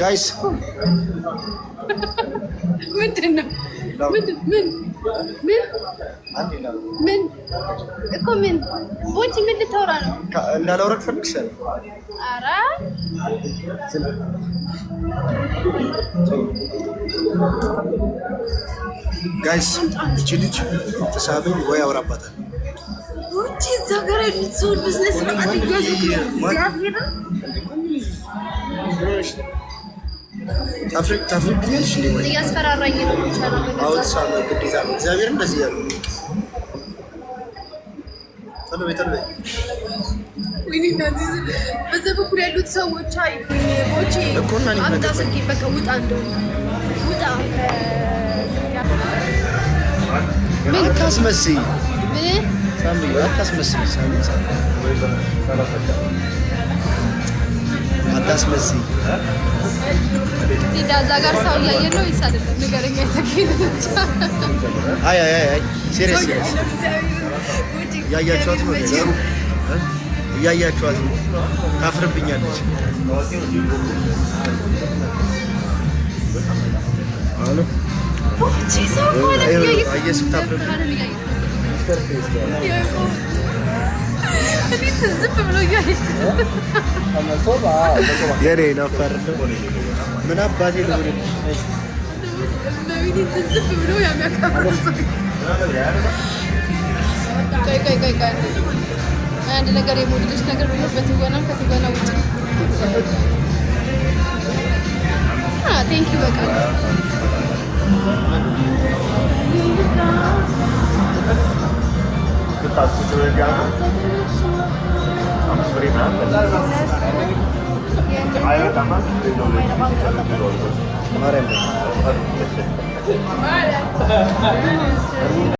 ጋይስ ምንድን ነው? ምን እኮ ምን ቦንቺ ምን ልታወራ ነው? እንዳላወራክ ፈልግሻል። ኧረ ጋይስ እቺ ልጅ ተሳብኝ ወይ አውራባታል። ቦንቺ እዛ ጋር ልትዞር ቢዝነስ ታፍሪብኛለሽ እንዴ? እያስፈራራኝ ነው። አውጥሳለ ግዴታ ነው። እግዚአብሔር እንደዚህ ያለው ተለበይ ወይኔ እንደዚህ በዛ በኩል ያሉት ሰዎች አይሉኝ ቦቼ አምጣ ስልኬ በቃ ውጣ እንደው ውጣ ምን ታስመስይ? ምን ሳሚ አታስመስይ። አታስመስይ። እዛ ጋር ሰው እያየ ነው ይሳደብ ንገረኛ የተገኘች አይ ሲሪየስ ያያችኋት ነው እያያችኋት ነው። ታፍርብኛለች። አሎ ቦቼ ሰው ማለት አየሱ ታፍርብኝ ዝም ብሎ የኔ ነፈር ምን አባቴ ልሆን ዝም ብሎ የሚያከብር ቆይ አንድ ነገር የሞዴሎች ነገር ቢሆን በትወናም ከትወና ውጭ ቴንኪው በቃ ማርያም